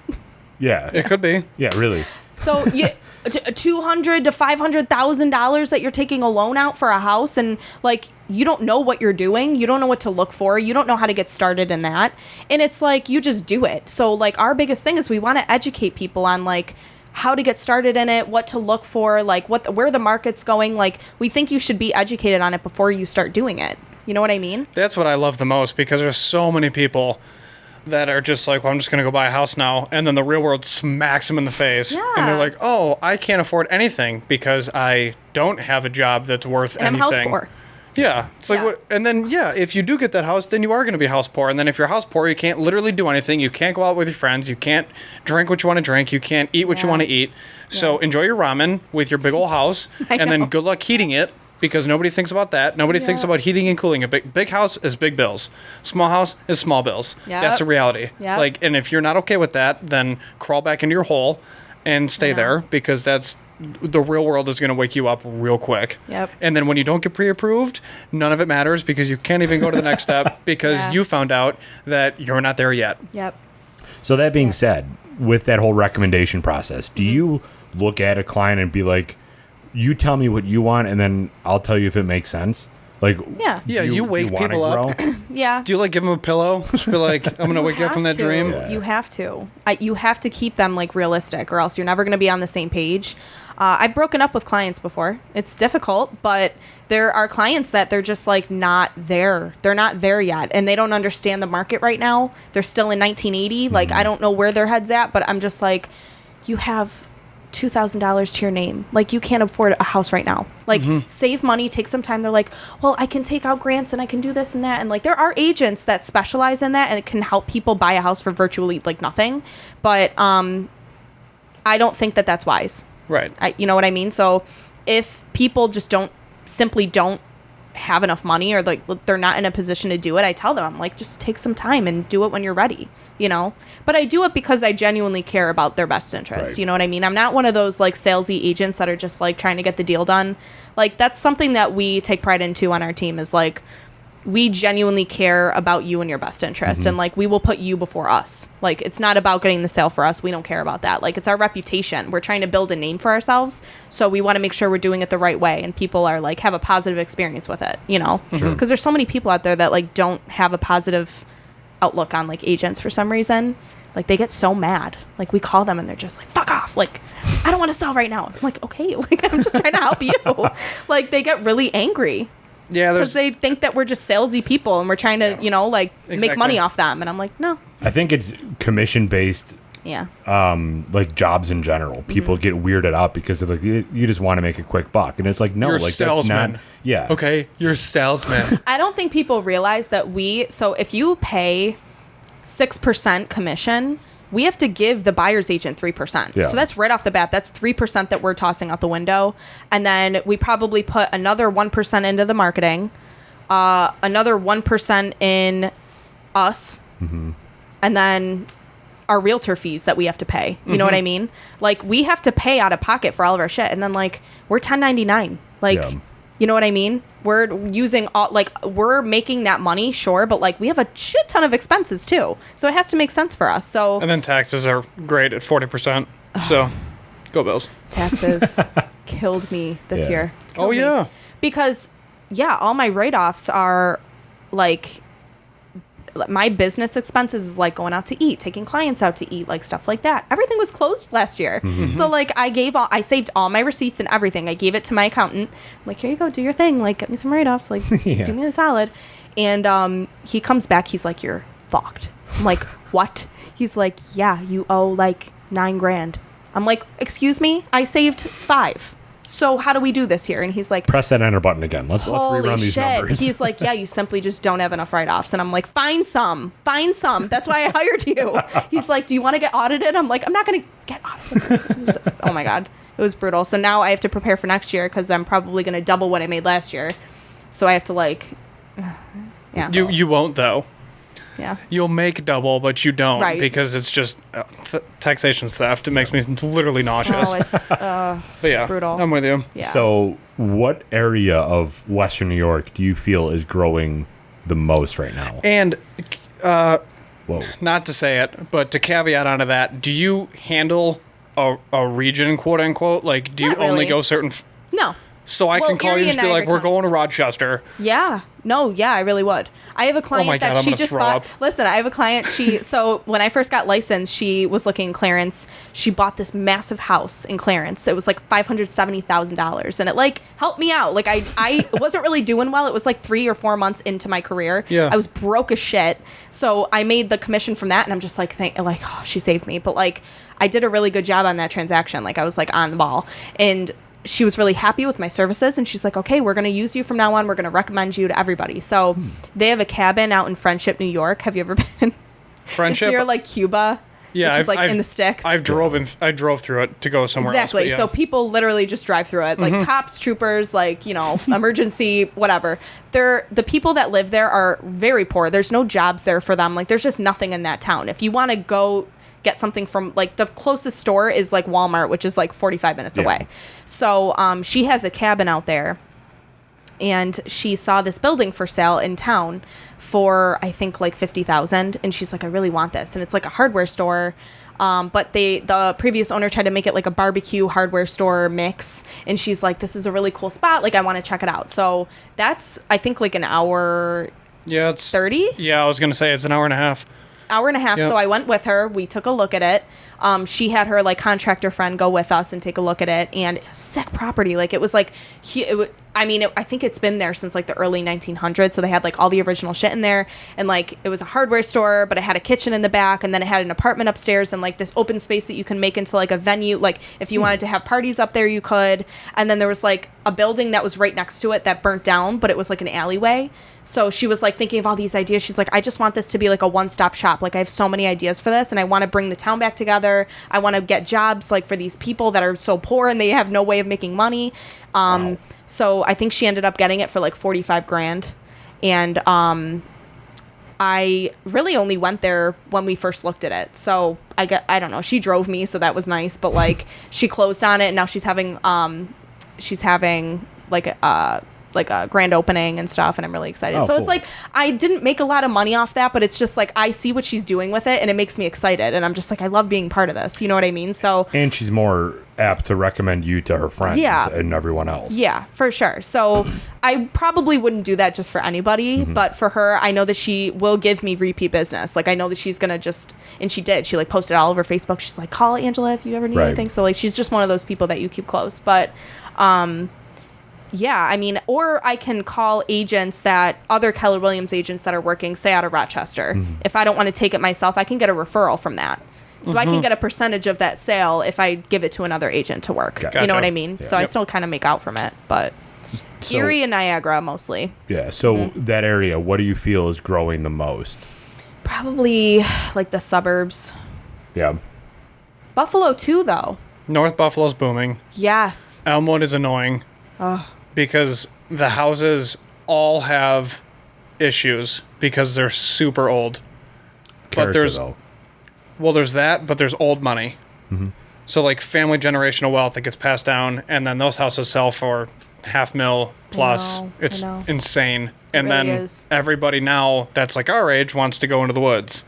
Yeah. It could be. Yeah, really. So $200,000 to $500,000 that you're taking a loan out for a house, and like you don't know what you're doing, you don't know what to look for, you don't know how to get started in that, and it's like you just do it. So like our biggest thing is we want to educate people on like how to get started in it, what to look for, like where the market's going. Like we think you should be educated on it before you start doing it. You know what I mean? That's what I love the most because there's so many people that are just like, well, I'm just going to go buy a house now. And then the real world smacks them in the face. Yeah. And they're like, oh, I can't afford anything because I don't have a job that's worth anything. I'm house poor. Yeah. It's like, Yeah. what, and then, if you do get that house, then you are going to be house poor. And then if you're house poor, you can't literally do anything. You can't go out with your friends. You can't drink what you want to drink. You can't eat what you want to eat. So enjoy your ramen with your big old house. And then good luck heating it, because nobody thinks about that. Nobody thinks about heating and cooling. A big house is big bills. Small house is small bills. Yep. That's the reality. Yep. Like, and if you're not okay with that, then crawl back into your hole and stay there, because that's the real world is going to wake you up real quick. Yep. And then when you don't get pre-approved, none of it matters, because you can't even go to the next step because you found out that you're not there yet. Yep. So that being said, with that whole recommendation process, do you look at a client and be like, you tell me what you want and then I'll tell you if it makes sense? Like, Yeah. Yeah, you wake people up. Yeah. Do you give them a pillow? Just be like, I'm going to wake you up from that dream. Yeah. You have to. You have to keep them like realistic, or else you're never going to be on the same page. I've broken up with clients before. It's difficult, but there are clients that they're just like not there. They're not there yet, and they don't understand the market right now. They're still in 1980. Like, I don't know where their head's at, but I'm just like, you have $2,000 to your name. Like, you can't afford a house right now. Like, save money, take some time. They're like, well, I can take out grants and I can do this and that. And like, there are agents that specialize in that and it can help people buy a house for virtually like nothing. But I don't think that that's wise. Right. You know what I mean? So if people just don't have enough money, or like they're not in a position to do it, I tell them, I'm like, just take some time and do it when you're ready, you know? But I do it because I genuinely care about their best interest. Right. You know what I mean? I'm not one of those like salesy agents that are just like trying to get the deal done. Like, that's something that we take pride into on our team, is like, we genuinely care about you and your best interest. And like, we will put you before us. Like, it's not about getting the sale for us. We don't care about that. Like, it's our reputation. We're trying to build a name for ourselves. So we want to make sure we're doing it the right way. And people are like, have a positive experience with it, you know? Because there's so many people out there that like don't have a positive outlook on like agents for some reason. Like, they get so mad. Like, we call them and they're just like, fuck off. Like, I don't want to sell right now. I'm like, okay, like, I'm just trying to help you. Like, they get really angry. Yeah, Because they think that we're just salesy people and we're trying to, you know, like make money off them. And I'm like, no. I think it's commission-based, Yeah. like jobs in general. People get weirded out because of like, you just want to make a quick buck. And it's like, no, You're a like salesman. that's not. Yeah. Okay, you're a salesman. I don't think people realize that so if you pay 6% commission, we have to give the buyer's agent 3%. Yeah. So that's right off the bat. That's 3% that we're tossing out the window. And then we probably put another 1% into the marketing, another 1% in us, and then our realtor fees that we have to pay. You know what I mean? Like, we have to pay out of pocket for all of our shit. And then like, we're 1099. Like, you know what I mean? We're using all, like, we're making that money, sure, but like, we have a shit ton of expenses too. So it has to make sense for us. So And then taxes are great at 40%. So, go Bills. taxes killed me this year. Oh, Killed me. yeah. Because, yeah, all my write-offs are like, my business expenses is like going out to eat, taking clients out to eat, like stuff like that. Everything was closed last year. So like, I saved all my receipts and everything. I gave it to my accountant. I'm like, here you go, do your thing. Like, get me some write-offs. Like, do me a solid. And he comes back. He's like, you're fucked. I'm like, what? He's like, yeah, you owe like $9,000. I'm like, excuse me? I saved $5,000. So how do we do this here? And he's like, Press that enter button again. Let's holy rerun these shit. numbers. He's like, yeah, you simply just don't have enough write-offs. And I'm like, find some. That's why I hired you. He's like, do you want to get audited? I'm like, I'm not going to get audited. Oh my God. It was brutal. So now I have to prepare for next year because I'm probably going to double what I made last year. So I have to like, yeah. You won't, though. Yeah. You'll make double, but you don't, Right. because it's just taxation theft. It makes me literally nauseous. Oh, it's But yeah, it's brutal. I'm with you. Yeah. So, what area of Western New York do you feel is growing the most right now? And Whoa. not to say it, but to caveat onto that, do you handle a region, quote unquote? Like, do you Not only really. go certain? No. So I Well, can call you Erie and and just be like, Niagara we're County. going to Rochester. Yeah. No, yeah, I really would. I have a client my God, that I'm she gonna just throw bought. up. Listen, I have a client. So when I first got licensed, she was looking in Clarence. She bought this massive house in Clarence. It was like $570,000, and it like helped me out. Like I wasn't really doing well. It was like 3 or 4 months into my career. Yeah. I was broke as shit. So I made the commission from that, and I'm just like, oh, she saved me. But like, I did a really good job on that transaction. Like, I was like on the ball, and she was really happy with my services, and she's like, okay, we're going to use you from now on. We're going to recommend you to everybody. So they have a cabin out in Friendship, New York. Have you ever been? Friendship? It's near like Cuba. Yeah, which is like in the sticks. I drove through it to go somewhere exactly. else. So people literally just drive through it, like cops, troopers, like, you know, emergency, whatever. The people that live there are very poor. There's no jobs there for them. Like, there's just nothing in that town. If you want to go get something from, like, the closest store is like Walmart, which is like 45 minutes away. So she has a cabin out there, and she saw this building for sale in town for, I think, like $50,000, and she's like, I really want this. And it's like a hardware store, but the previous owner tried to make it like a barbecue hardware store mix, and she's like, this is a really cool spot, like, I want to check it out. So that's, I think, like an hour. Yeah, it's 30. Yeah, I was gonna say it's an hour and a half. Yep. So I went with her. We took a look at it. She had her like contractor friend go with us and take a look at it, and sick property. Like, it was like, I think it's been there since like the early 1900s. So they had like all the original shit in there, and like it was a hardware store, but it had a kitchen in the back, and then it had an apartment upstairs, and like this open space that you can make into like a venue. Like, if you wanted to have parties up there, you could. And then there was like a building that was right next to it that burnt down, but it was like an alleyway. So she was like thinking of all these ideas. She's like, I just want this to be like a one-stop shop. Like, I have so many ideas for this, and I want to bring the town back together. I want to get jobs like for these people that are so poor and they have no way of making money. Wow. So I think she ended up getting it for like 45 grand. And I really only went there when we first looked at it. So I don't know. She drove me, so that was nice. But like, she closed on it, and now she's having like a grand opening and stuff, and I'm really excited. So it's like, I didn't make a lot of money off that, but it's just like, I see what she's doing with it, and it makes me excited, and I'm just like, I love being part of this. You know what I mean? So, and she's more apt to recommend you to her friends and everyone else. Yeah, for sure. So I probably wouldn't do that just for anybody, but for her, I know that she will give me repeat business. Like, I know that she's gonna just, and she did. She like posted all over Facebook. She's like, call Angela if you ever need anything. So like, she's just one of those people that you keep close. But yeah, I mean, or I can call other Keller Williams agents that are working, say, out of Rochester. If I don't want to take it myself, I can get a referral from that. So I can get a percentage of that sale if I give it to another agent to work. Gotcha. You know what I mean? Yeah. So I still kind of make out from it, but Erie and Niagara mostly. Yeah, so that area, what do you feel is growing the most? Probably like the suburbs. Yeah. Buffalo too, though. North Buffalo's booming. Yes. Elmwood is annoying. Because the houses all have issues because they're super old. But there's that, but there's old money. So like family generational wealth that gets passed down, and then those houses sell for $500,000 plus. It's insane. And really then everybody now that's like our age wants to go into the woods.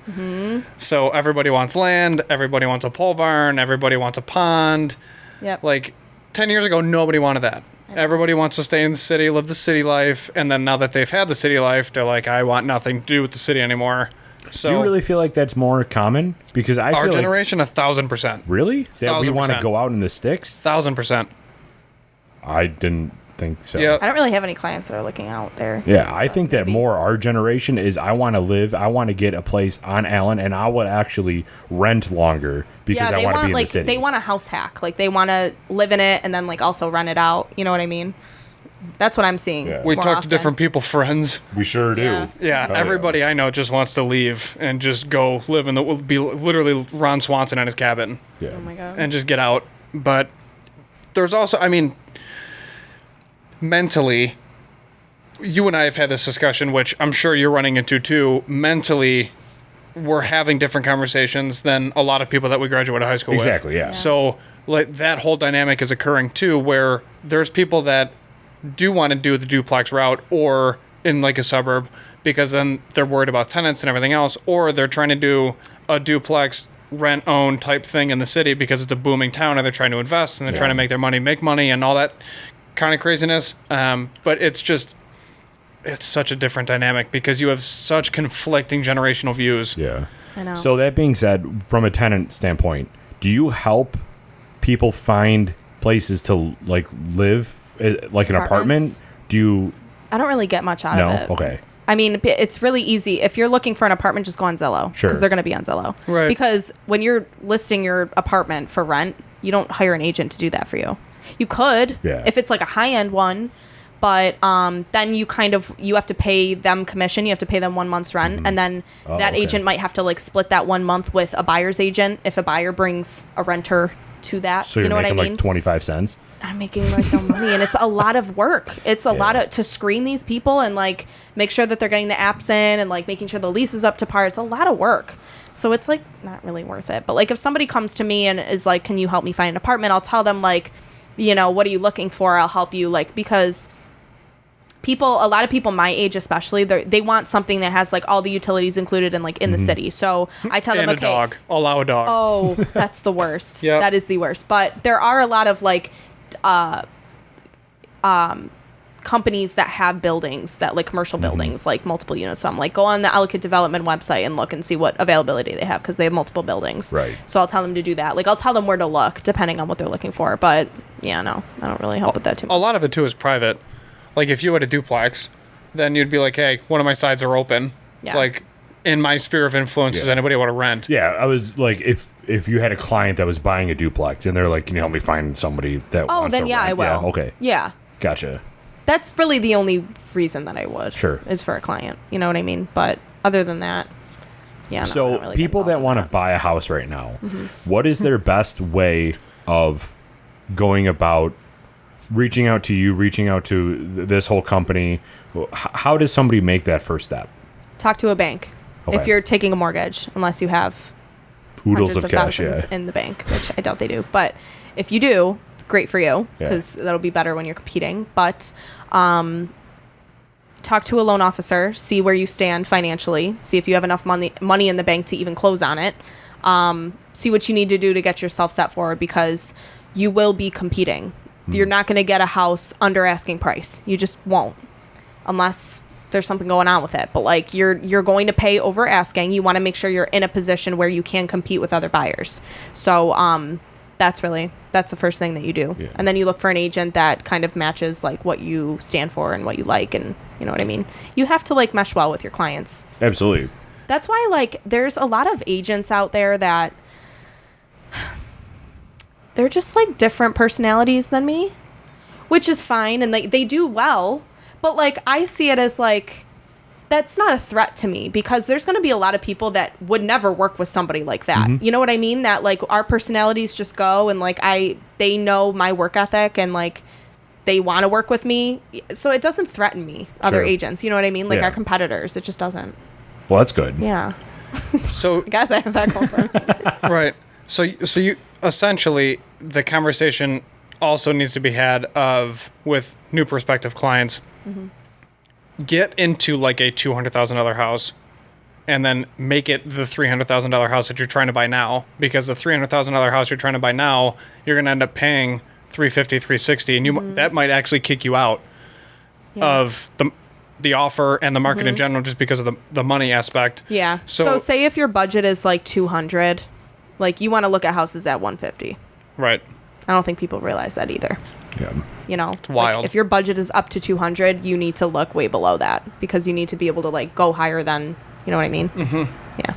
So everybody wants land, everybody wants a pole barn, everybody wants a pond. Yep. Like 10 years ago, nobody wanted that. Everybody wants to stay in the city, live the city life, and then now that they've had the city life, they're like, I want nothing to do with the city anymore. So do you really feel like that's more common? Because I feel our generation, 1,000%. Really? That we want to go out in the sticks? 1,000%. I didn't think so. Yep. I don't really have any clients that are looking out there. Yeah, I think that more our generation is, I want to get a place on Allen, and I would actually rent longer because I want to be in the city. They want a house hack. Like, they want to live in it and then like also rent it out. You know what I mean? That's what I'm seeing. Yeah. We talk to different people, friends. We sure do. Yeah, everybody I know just wants to leave and just go live be literally Ron Swanson at his cabin. Yeah. Oh my God. And just get out. But there's also, I mean, mentally, you and I have had this discussion, which I'm sure you're running into too. Mentally, we're having different conversations than a lot of people that we graduated high school with. Exactly, yeah. So like that whole dynamic is occurring too, where there's people that do want to do the duplex route or in like a suburb because then they're worried about tenants and everything else, or they're trying to do a duplex rent-own type thing in the city because it's a booming town and they're trying to invest and they're trying to make their money make money and all that kind of craziness. But it's such a different dynamic because you have such conflicting generational views. Yeah. I know. So that being said, from a tenant standpoint, do you help people find places to like live, like an apartment? I don't really get much out of it. Okay. I mean, it's really easy. If you're looking for an apartment, just go on Zillow. Sure. Because they're going to be on Zillow. Right. Because when you're listing your apartment for rent, you don't hire an agent to do that for you. You could, Yeah. if it's like a high-end one, but then you have to pay them commission. You have to pay them 1 month's rent, and then that agent might have to like split that 1 month with a buyer's agent if a buyer brings a renter to that. So you're making like 25 cents? I'm making like no money, and it's a lot of work. It's a lot to screen these people and like make sure that they're getting the apps in and like making sure the lease is up to par. It's a lot of work. So it's like not really worth it. But like if somebody comes to me and is like, can you help me find an apartment? I'll tell them like, what are you looking for? I'll help you, like, because a lot of people my age especially, they want something that has like all the utilities included and like in the city. So I tell them, and a dog. Allow a dog. Oh, that's the worst. Yep. That is the worst. But there are a lot of like companies that have buildings that like commercial buildings, like multiple units. So I'm like, go on the Ellicott Development website and look and see what availability they have because they have multiple buildings. Right. So I'll tell them to do that. Like I'll tell them where to look depending on what they're looking for. But yeah, no, I don't really help with that too much. A lot of it too is private. Like if you had a duplex, then you'd be like, hey, one of my sides are open. Yeah. Like in my sphere of influence, does anybody want to rent? Yeah, I was like, if you had a client that was buying a duplex and they're like, can you help me find somebody that wants then to yeah, rent? I will. Yeah, okay. Yeah. Gotcha. That's really the only reason that I would. Sure. Is for a client. You know what I mean? But other than that, yeah. No, I So don't really get people that involved want in to buy a house right now, what is their best way of going about reaching out to you, reaching out to this whole company? How does somebody make that first step? Talk to a bank if you're taking a mortgage, unless you have Oodles hundreds of cash, thousands in the bank, which I doubt they do. But if you do, great for you because that'll be better when you're competing. But talk to a loan officer, see where you stand financially, see if you have enough money in the bank to even close on it. See what you need to do to get yourself set forward because you will be competing. You're not going to get a house under asking price. You just won't, unless there's something going on with it. But like you're going to pay over asking. You want to make sure you're in a position where you can compete with other buyers. So that's the first thing that you do. Yeah. And then you look for an agent that kind of matches like what you stand for and what you like, and you know what I mean? You have to like mesh well with your clients. Absolutely. That's why like there's a lot of agents out there that they're just like different personalities than me, which is fine. And they do well, but like, I see it as like, that's not a threat to me because there's going to be a lot of people that would never work with somebody like that. You know what I mean? That like our personalities just go and like, they know my work ethic and like, they want to work with me. So it doesn't threaten me, other agents. You know what I mean? Like our competitors, it just doesn't. Well, that's good. Yeah. So I guess I have that going for me. right. So you essentially, the conversation also needs to be had with new prospective clients. Get into like a $200,000 house and then make it the $300,000 house that you're trying to buy now, because the $300,000 house you're trying to buy now, you're going to end up paying $350,000, $360,000, and you that might actually kick you out of the offer and the market in general, just because of the money aspect. Yeah. So say if your budget is like 200, like you want to look at houses at 150. Right. I don't think people realize that either. Yeah. You know, it's wild. Like if your budget is up to 200, you need to look way below that because you need to be able to like go higher than, you know what I mean? Yeah.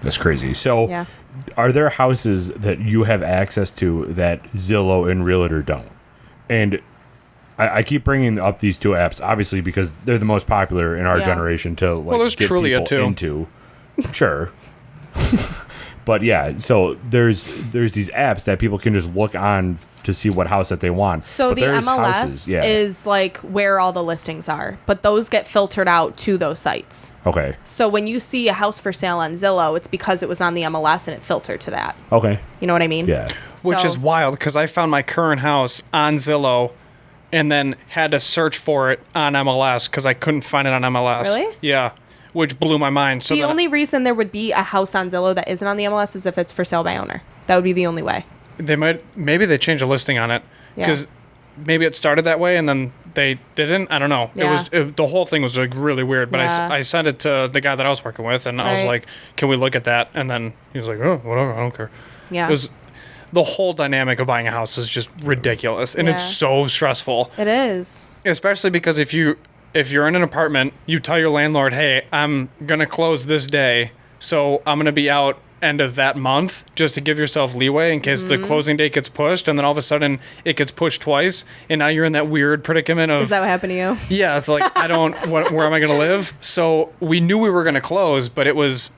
That's crazy. So are there houses that you have access to that Zillow and Realtor don't? And I keep bringing up these two apps, obviously, because they're the most popular in our generation to like there's get Trulia people too. into. Sure. But yeah, so there's these apps that people can just look on to see what house that they want. So but the MLS is like where all the listings are, but those get filtered out to those sites. Okay. So when you see a house for sale on Zillow, it's because it was on the MLS and it filtered to that. Okay. You know what I mean? Yeah. Which is wild because I found my current house on Zillow and then had to search for it on MLS because I couldn't find it on MLS. Really? Yeah. Which blew my mind. So the only reason there would be a house on Zillow that isn't on the MLS is if it's for sale by owner. That would be the only way. Maybe they changed a listing on it because maybe it started that way and then they didn't. I don't know. Yeah. The whole thing was like really weird. But I sent it to the guy that I was working with and I was like, "Can we look at that?" And then he was like, "Oh, whatever. I don't care." Yeah. It was the whole dynamic of buying a house is just ridiculous and it's so stressful. It is. Especially because if you're in an apartment, you tell your landlord, "Hey, I'm going to close this day, so I'm going to be out end of that month just to give yourself leeway in case the closing date gets pushed, and then all of a sudden it gets pushed twice, and now you're in that weird predicament of... Is that what happened to you? Yeah, it's like, where am I going to live? So we knew we were going to close, but it was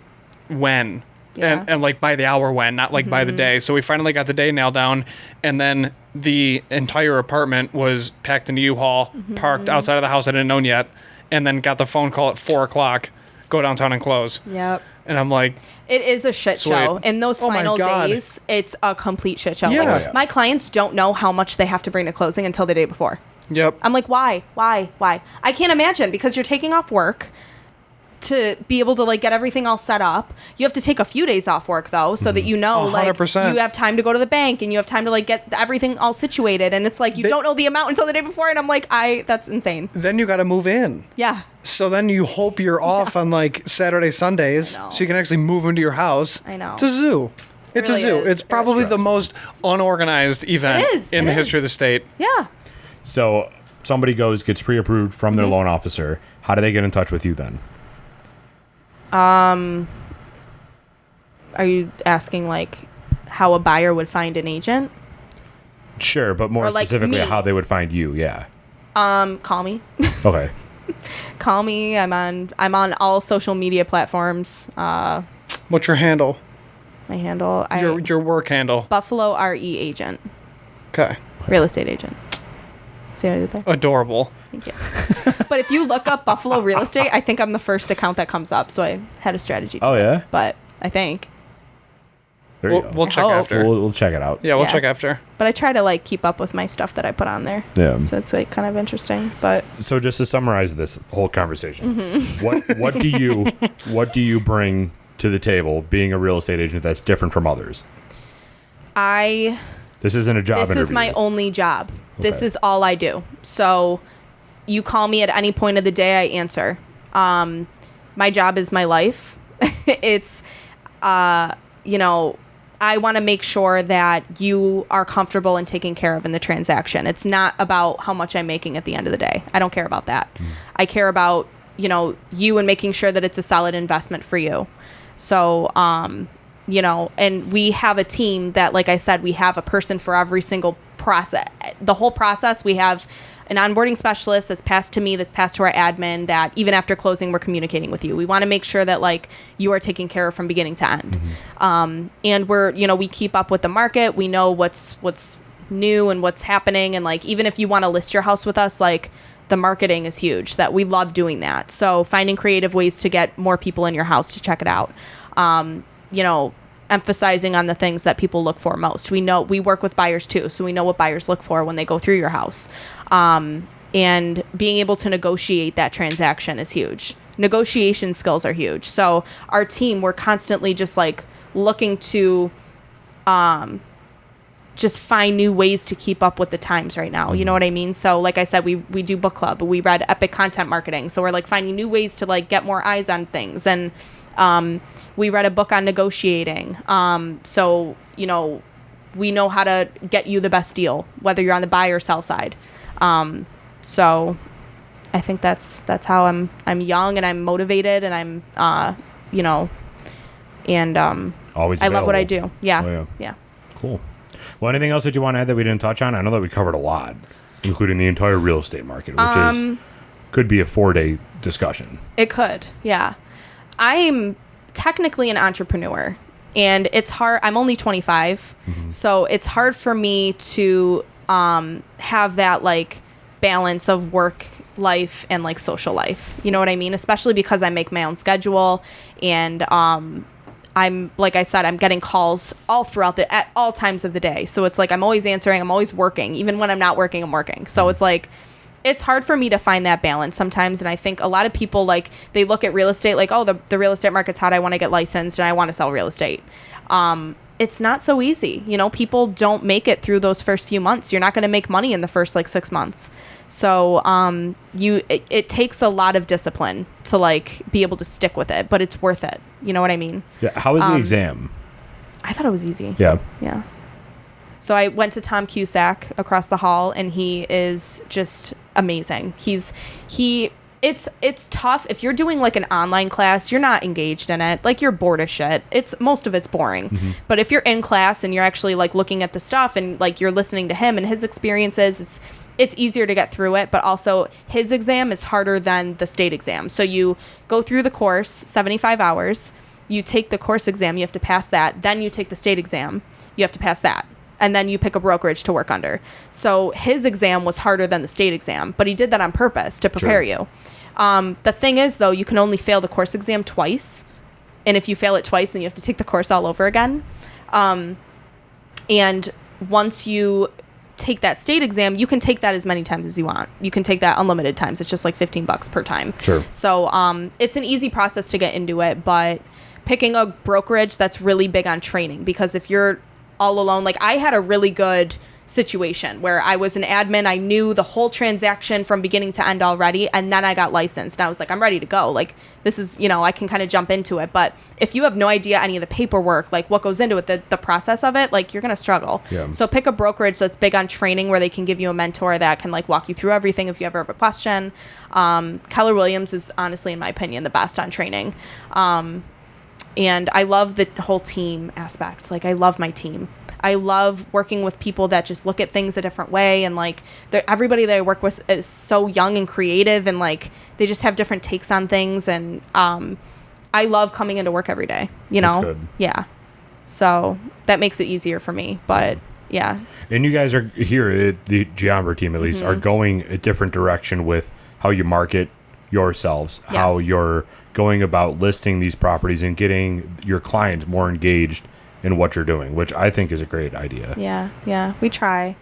when. Yeah. And like by the hour when, not like by the day. So we finally got the day nailed down, and then the entire apartment was packed into U-Haul, parked outside of the house I didn't own yet, and then got the phone call at 4:00, go downtown and close. Yep. And I'm like... It is a shit show. In those final days, it's a complete shit show. Yeah. Like, my clients don't know how much they have to bring to closing until the day before. Yep. I'm like, why? I can't imagine, because you're taking off work to be able to like get everything all set up. You have to take a few days off work though, so that you know, like 100%. you have time to go to the bank and you have time to like get everything all situated. And it's like you don't know the amount until the day before, and I'm like, that's insane. Then you got to move in. Yeah. So then you hope you're off on like Saturday, Sundays, so you can actually move into your house. I know. It's a zoo. It's really a zoo. is. It's probably the most unorganized event in the history of the state. Yeah. So somebody gets pre-approved from their loan officer. How do they get in touch with you then? Are you asking like how a buyer would find an agent? Sure, but more like specifically me. how they would find you. Yeah. Call me. Okay. Call me. I'm on all social media platforms. What's your handle? My handle. Your work handle. Buffalo RE agent. Okay. Real estate agent. See what I did there? Adorable. Thank you. But if you look up Buffalo real estate, I think I'm the first account that comes up. So I had a strategy. Oh yeah. But I think. There you go. We'll check hope. after. We'll check it out. Yeah, we'll Yeah. check after. But I try to like keep up with my stuff that I put on there. Yeah. So it's like kind of interesting. But So just to summarize this whole conversation, what do you bring to the table being a real estate agent that's different from others? This isn't a job This interview. is my only job. This Okay. is all I do. So you call me at any point of the day, I answer. My job is my life. It's, I want to make sure that you are comfortable and taken care of in the transaction. It's not about how much I'm making at the end of the day. I don't care about that. I care about, you and making sure that it's a solid investment for you. So, and we have a team that, like I said, we have a person for every single process. The whole process, we have an onboarding specialist that's passed to me, that's passed to our admin, that even after closing, we're communicating with you. We want to make sure that like you are taken care of from beginning to end. And we're, we keep up with the market. We know what's new and what's happening. And like, even if you want to list your house with us, like the marketing is huge, that we love doing that. So finding creative ways to get more people in your house to check it out. Emphasizing on the things that people look for most. We know we work with buyers too, so we know what buyers look for when they go through your house. And being able to negotiate that transaction is huge. Negotiation skills are huge. So our team, we're constantly just like looking to just find new ways to keep up with the times right now. You know what I mean? So like I said, we do book club, we read epic content marketing. So we're like finding new ways to like get more eyes on things. And we read a book on negotiating. So, we know how to get you the best deal, whether you're on the buy or sell side. So I think that's how I'm young and I'm motivated and I'm, Always I love what I available. do. Yeah. Oh, Yeah. Cool. Well, anything else that you want to add that we didn't touch on? I know that we covered a lot, including the entire real estate market, which could be a 4-day discussion. It could. Yeah. I'm technically an entrepreneur, and it's hard. I'm only 25, so it's hard for me to have that like balance of work life and like social life. You know what I mean? Especially because I make my own schedule, and I'm, like I said, I'm getting calls all throughout at all times of the day. So it's like I'm always answering. I'm always working. Even when I'm not working, I'm working. So it's like it's hard for me to find that balance sometimes. And I think a lot of people, like, they look at real estate like, oh, the real estate market's hot. I want to get licensed and I want to sell real estate. It's not so easy. People don't make it through those first few months. You're not going to make money in the first like 6 months. So it takes a lot of discipline to like be able to stick with it, but it's worth it. You know what I mean? Yeah. How was the exam? I thought it was easy. Yeah. Yeah. So I went to Tom Cusack across the hall, and he is just amazing. It's tough. If you're doing like an online class, you're not engaged in it. Like, you're bored as shit. Most of it's boring. Mm-hmm. But if you're in class and you're actually like looking at the stuff and like you're listening to him and his experiences, it's easier to get through it. But also, his exam is harder than the state exam. So you go through the course, 75 hours. You take the course exam, you have to pass that. Then you take the state exam, you have to pass that. And then you pick a brokerage to work under. So his exam was harder than the state exam, but he did that on purpose to prepare you. The thing is, though, you can only fail the course exam twice. And if you fail it twice, then you have to take the course all over again. And once you take that state exam, you can take that as many times as you want. You can take that unlimited times. It's just like $15 per time. Sure. So it's an easy process to get into it, but picking a brokerage that's really big on training, because if you're all alone, like I had a really good situation where I was an admin. I knew the whole transaction from beginning to end already, and then I got licensed and I was like, I'm ready to go. Like, this is, I can kind of jump into it. But if you have no idea any of the paperwork, like what goes into it, the process of it, like, you're gonna struggle. Yeah. So pick a brokerage that's big on training, where they can give you a mentor that can like walk you through everything if you ever have a question. Keller Williams is honestly, in my opinion, the best on training. And I love the whole team aspect. Like, I love my team. I love working with people that just look at things a different way. And like, everybody that I work with is so young and creative, and like, they just have different takes on things. And I love coming into work every day, That's good. Yeah. So that makes it easier for me. But yeah. And you guys are here at the Geombra team, at least, are going a different direction with how you market yourselves, how you're going about listing these properties and getting your clients more engaged in what you're doing, which I think is a great idea. Yeah, we try.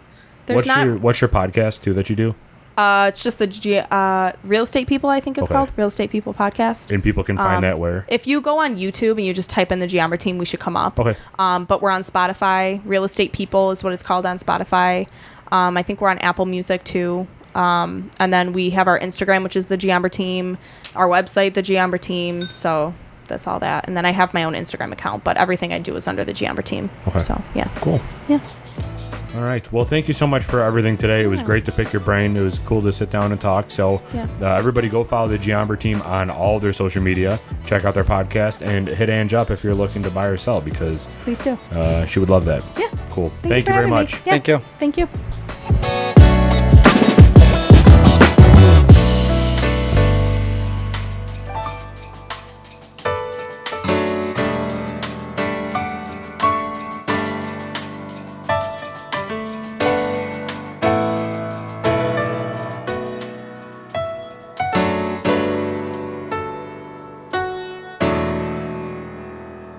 What's your podcast too that you do? It's just the Real Estate People, I think it's called. Real Estate People Podcast. And people can find that where? If you go on YouTube and you just type in the Geombra team, we should come up. Okay. But we're on Spotify. Real Estate People is what it's called on Spotify. I think we're on Apple Music too. And then we have our Instagram, which is the Geombra team, our website, the Geombra team. So that's all that. And then I have my own Instagram account, but everything I do is under the Geombra team. Okay. So, yeah. Cool. Yeah. All right. Well, thank you so much for everything today. It was great to pick your brain. It was cool to sit down and talk. So everybody go follow the Geombra team on all of their social media. Check out their podcast and hit Ange up if you're looking to buy or sell, because please do. She would love that. Yeah. Cool. Thank you very much. Yeah. Thank you. Thank you.